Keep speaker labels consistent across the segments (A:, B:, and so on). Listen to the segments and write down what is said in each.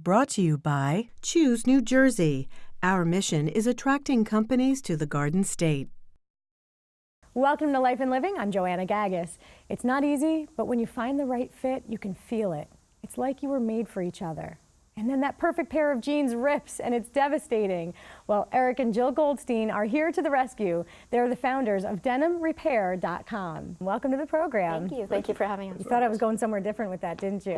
A: Brought to you by Choose New Jersey. Our mission is attracting companies to the Garden State.
B: Welcome to Life and Living. I'm Joanna Gagis. It's not easy, but when you find the right fit, you can feel it. It's like you were made for each other. And then that perfect pair of jeans rips and it's devastating. Well, Eric and Jill Goldstein are here to the rescue. They're the founders of DenimRepair.com. Welcome to the program.
C: Thank you. Thank you for having us.
B: You thought I was going somewhere different with that, didn't you?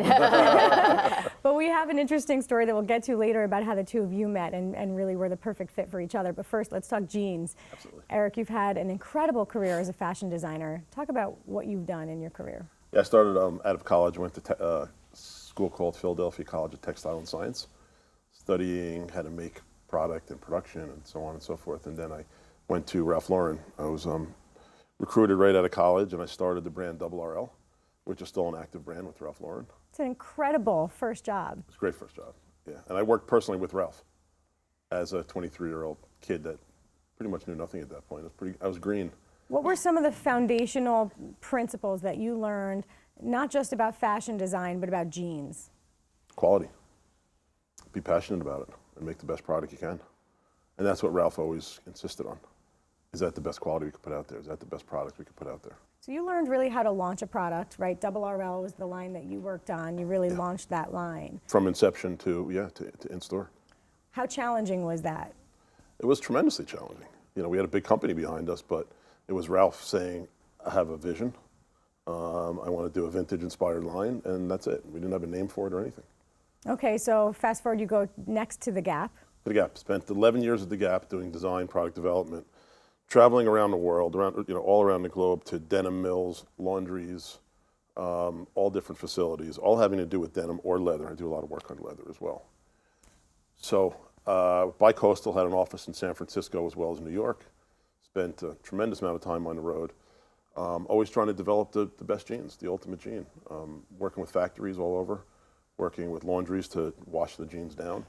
B: But we have an interesting story that we'll get to later about how the two of you met and really were the perfect fit for each other. But first, let's talk jeans.
D: Absolutely.
B: Eric, you've had an incredible career as a fashion designer. Talk about what you've done in your career.
D: Yeah, I started out of college, went to school called Philadelphia College of Textile and Science, studying how to make product and production and so on and so forth. And then I went to Ralph Lauren. I was recruited right out of college, and I started the brand RL, which is still an active brand with Ralph Lauren.
B: It's an incredible first job.
D: It's a great first job, yeah. And I worked personally with Ralph as a 23-year-old kid that pretty much knew nothing at that point. I was green.
B: What were some of the foundational principles that you learned, not just about fashion design, but about jeans?
D: Quality. Be passionate about it and make the best product you can. And that's what Ralph always insisted on. Is that the best quality we could put out there? Is that the best product we could put out there?
B: So you learned really how to launch a product, right? RL was the line that you worked on. You really
D: Yeah.
B: launched that line.
D: From inception to in-store.
B: How challenging was that?
D: It was tremendously challenging. You know, we had a big company behind us, but it was Ralph saying, I have a vision. I want to do a vintage-inspired line, and that's it. We didn't have a name for it or anything.
B: Okay, so fast forward, you go next to The Gap.
D: The Gap. Spent 11 years at The Gap doing design, product development, traveling around the world, all around the globe to denim mills, laundries, all different facilities, all having to do with denim or leather. I do a lot of work on leather as well. So Bi-Coastal had an office in San Francisco as well as New York. Spent a tremendous amount of time on the road. Always trying to develop the best jeans, the ultimate jean. Working with factories all over, working with laundries to wash the jeans down.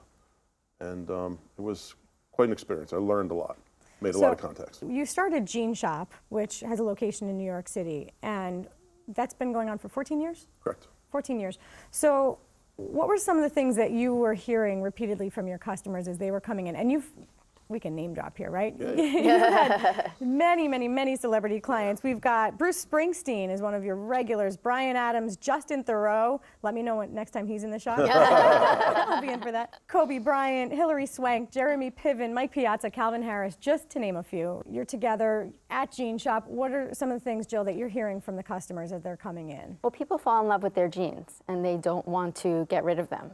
D: And it was quite an experience. I learned a lot, made a lot of contacts.
B: You started Jean Shop, which has a location in New York City, and that's been going on for 14 years?
D: Correct. 14
B: years. So what were some of the things that you were hearing repeatedly from your customers as they were coming in? And we can name drop here, right?
D: Yeah.
B: You've had many celebrity clients. We've got Bruce Springsteen is one of your regulars, Bryan Adams, Justin Theroux. Let me know when next time he's in the shop. I'll be in for that. Kobe Bryant, Hilary Swank, Jeremy Piven, Mike Piazza, Calvin Harris, just to name a few. You're together at Jean Shop. What are some of the things, Jill, that you're hearing from the customers as they're coming in?
C: Well, people fall in love with their jeans and they don't want to get rid of them.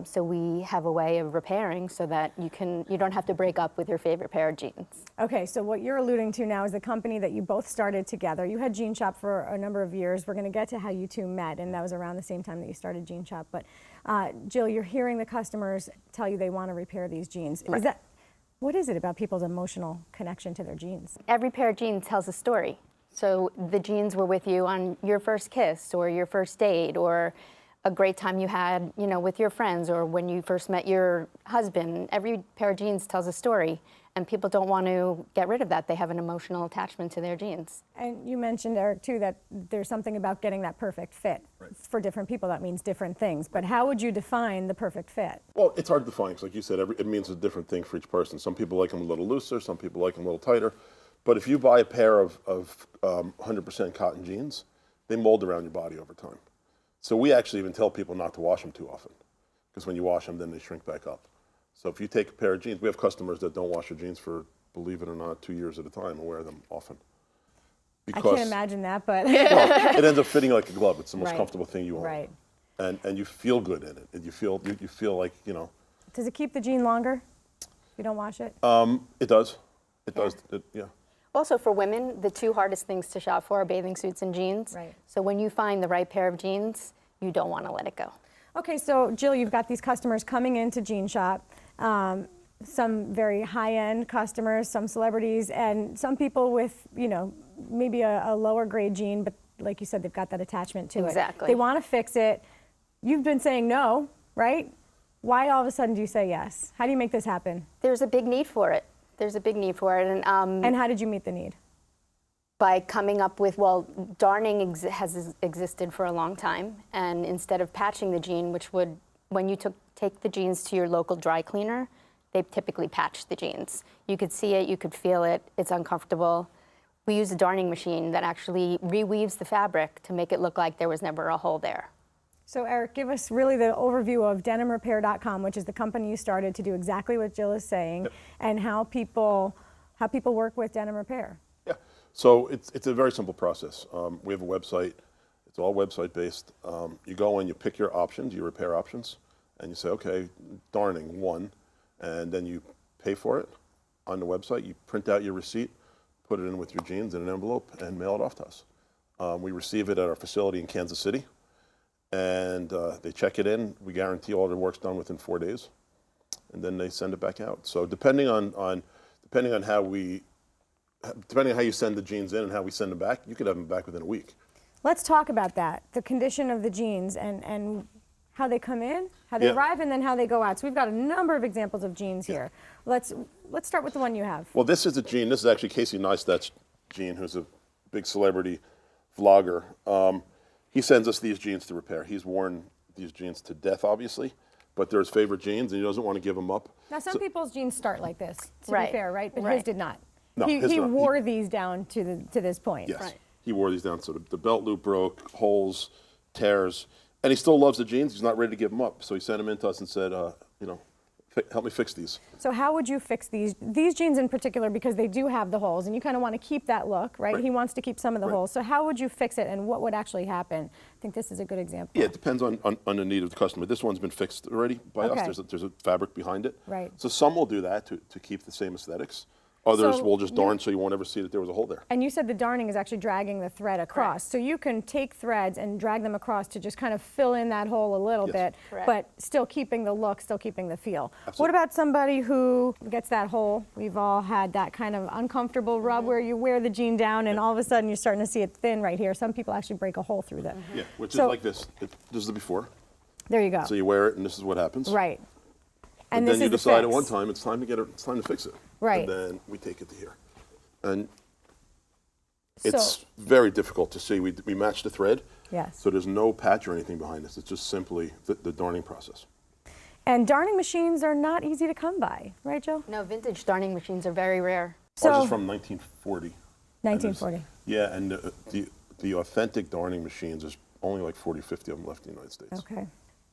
C: So we have a way of repairing so that you don't have to break up with your favorite pair of jeans.
B: Okay, so what you're alluding to now is the company that you both started together. You had Jean Shop for a number of years. We're going to get to how you two met, and that was around the same time that you started Jean Shop. But Jill, you're hearing the customers tell you they want to repair these jeans.
C: Right.
B: What is it about people's emotional connection to their jeans?
C: Every pair of jeans tells a story. So the jeans were with you on your first kiss or your first date or a great time you had, with your friends or when you first met your husband. Every pair of jeans tells a story, and people don't want to get rid of that. They have an emotional attachment to their jeans.
B: And you mentioned, Eric, too, that there's something about getting that perfect fit.
D: Right.
B: For different people, that means different things. But how would you define the perfect fit?
D: Well, it's hard to define, because like you said, it means a different thing for each person. Some people like them a little looser, some people like them a little tighter. But if you buy a pair of 100% cotton jeans, they mold around your body over time. So we actually even tell people not to wash them too often, because when you wash them, then they shrink back up. So if you take a pair of jeans, we have customers that don't wash their jeans for, believe it or not, 2 years at a time and wear them often.
B: I can't imagine that, but
D: well, it ends up fitting like a glove. It's the most
B: Right.
D: comfortable thing you own.
B: Right.
D: And you feel good in it. And you feel like,
B: Does it keep the jean longer if you don't wash it?
D: It does. It does. Yeah.
C: Also, for women, the two hardest things to shop for are bathing suits and jeans.
B: Right.
C: So when you find the right pair of jeans, you don't want to let it go.
B: Okay, so Jill, you've got these customers coming into Jean Shop, some very high-end customers, some celebrities, and some people with, maybe a lower grade jean, but like you said, they've got that attachment to it.
C: Exactly.
B: They want to fix it. You've been saying no, right? Why all of a sudden do you say yes? How do you make this happen?
C: There's a big need for it. There's a big need for it.
B: And how did you meet the need?
C: By coming up with, darning has existed for a long time, and instead of patching the jean, which would when you take the jeans to your local dry cleaner, they typically patch the jeans. You could see it, you could feel it, it's uncomfortable. We use a darning machine that actually reweaves the fabric to make it look like there was never a hole there.
B: So Eric, give us really the overview of denimrepair.com, which is the company you started to do exactly what Jill is saying,
D: Yep.
B: and how people work with Denim Repair.
D: Yeah. So it's a very simple process. We have a website. It's all website based. You go in, you pick your options, your repair options, and you say, okay, darning, one, and then you pay for it on the website. You print out your receipt, put it in with your jeans in an envelope, and mail it off to us. We receive it at our facility in Kansas City, and they check it in. We guarantee all the work's done within 4 days, and then they send it back out. So depending on how you send the jeans in and how we send them back, you could have them back within a week.
B: Let's talk about that, the condition of the jeans and how they come in, how they arrive, and then how they go out. So we've got a number of examples of jeans here. Let's start with the one you have.
D: Well, this is a jean. This is actually Casey Neistat's jean, who's a big celebrity vlogger. He sends us these jeans to repair. He's worn these jeans to death, obviously, but they're his favorite jeans, and he doesn't want to give them up.
B: Now, some people's jeans start like this, to be
C: Right.
B: fair, right? But
C: Right.
B: his did not.
D: No,
B: he
D: his did not.
B: wore these down to this point.
D: Yes,
C: Right.
D: he wore these down, so the belt loop broke, holes, tears, and he still loves the jeans. He's not ready to give them up, so he sent them in to us and said, help me fix these.
B: So how would you fix these jeans in particular, because they do have the holes, and you kind of want to keep that look, right?
D: Right.
B: He wants to keep some of the
D: Right.
B: holes. So how would you fix it, and what would actually happen? I think this is a good example.
D: Yeah, it depends on the need of the customer. This one's been fixed already by
B: Okay.
D: us. There's a fabric behind it.
B: Right.
D: So some will do that to keep the same aesthetics. Others
B: So
D: will just
B: you-
D: darn so you won't ever see that there was a hole there.
B: And you said the darning is actually dragging the thread across. So you can take threads and drag them across to just kind of fill in that hole a little
D: Yes.
B: bit,
C: Correct.
B: but still keeping the look, still keeping the feel. What
D: Absolutely.
B: about somebody who gets that hole? We've all had that kind of uncomfortable rub where you wear the jean down and all of a sudden you're starting to see it thin right here. Some people actually break a hole through them.
D: Yeah, which
B: So-
D: is like this. This is the before.
B: There you go.
D: So you wear it, and this is what happens.
B: Right.
D: And
B: this
D: then you
B: is the
D: decide at
B: fix.
D: one time it's time to fix it.
B: Right.
D: And then we take it to here. And
B: So-
D: it's very difficult to see. We match the thread.
B: Yes.
D: So there's no patch or anything behind this. It's just simply the darning process.
B: And darning machines are not easy to come by, right, Joe?
C: No, vintage darning machines are very rare.
B: So-
D: Ours is from 1940.
B: 1940.
D: Yeah, and the authentic darning machines, there's only like 40, 50 of them left in the United States.
B: Okay.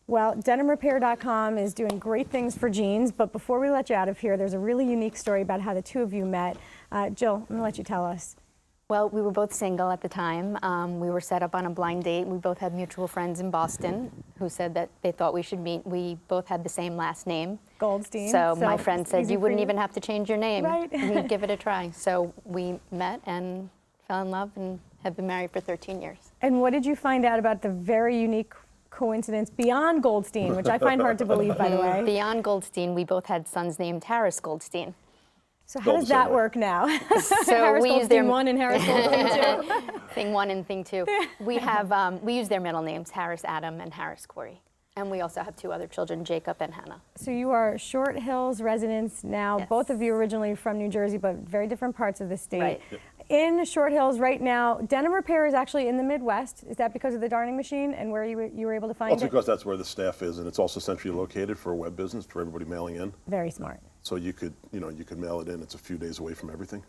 B: Well, denimrepair.com is doing great things for jeans, but before we let you out of here, there's a really unique story about how the two of you met. Jill, I'm going to let you tell us.
C: Well, we were both single at the time. We were set up on a blind date. We both had mutual friends in Boston who said that they thought we should meet. We both had the same last name.
B: Goldstein.
C: So my friend
B: it's
C: said,
B: easy
C: you
B: for
C: wouldn't even have to change your name.
B: Right.
C: We'd give it a try. So we met and fell in love and have been married for 13 years.
B: And what did you find out about the very unique coincidence beyond Goldstein, which I find hard to believe, by the way?
C: Beyond Goldstein, we both had sons named Harris Goldstein.
B: So how does that work now?
C: So
B: Harris
C: we use
B: Goldstein
C: their
B: 1 and Harris Goldstein 2.
C: Thing 1 and thing 2. We have we use their middle names, Harris Adam and Harris Corey. And we also have 2 other children, Jacob and Hannah.
B: So you are Short Hills residents now,
C: Yes.
B: both of you originally from New Jersey, but very different parts of the state.
C: Right.
B: In Short Hills right now, Denim Repair is actually in the Midwest. Is that because of the darning machine and where you were able to find
D: Well, it's
B: it?
D: because that's where the staff is, and it's also centrally located for a web business for everybody mailing in.
B: Very smart.
D: So you could mail it in. It's a few days away from everything.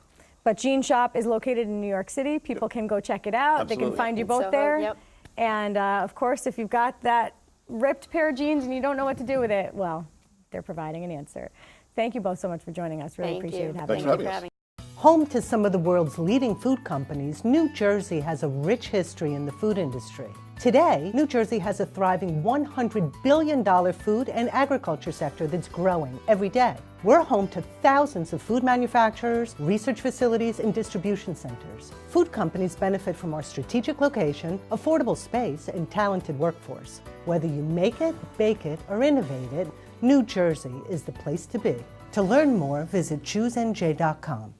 B: But Jean Shop is located in New York City. People can go check it out. They can
D: Absolutely.
B: find you
C: In
B: both
C: Soho,
B: there.
C: yep.
B: And of course, if you've got that ripped pair of jeans and you don't know what to do with it, well, they're providing an answer. Thank you both so much for joining us. Really
C: Thank
B: appreciate
C: you.
B: having
D: Thanks
B: you.
D: for
C: Thank you
D: having us.
A: Home to some of the world's leading food companies, New Jersey has a rich history in the food industry. Today, New Jersey has a thriving $100 billion food and agriculture sector that's growing every day. We're home to thousands of food manufacturers, research facilities, and distribution centers. Food companies benefit from our strategic location, affordable space, and talented workforce. Whether you make it, bake it, or innovate it, New Jersey is the place to be. To learn more, visit choosenj.com.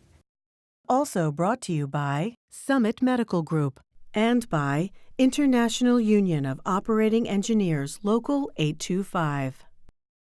E: Also brought to you by Summit Medical Group and by International Union of Operating Engineers Local 825.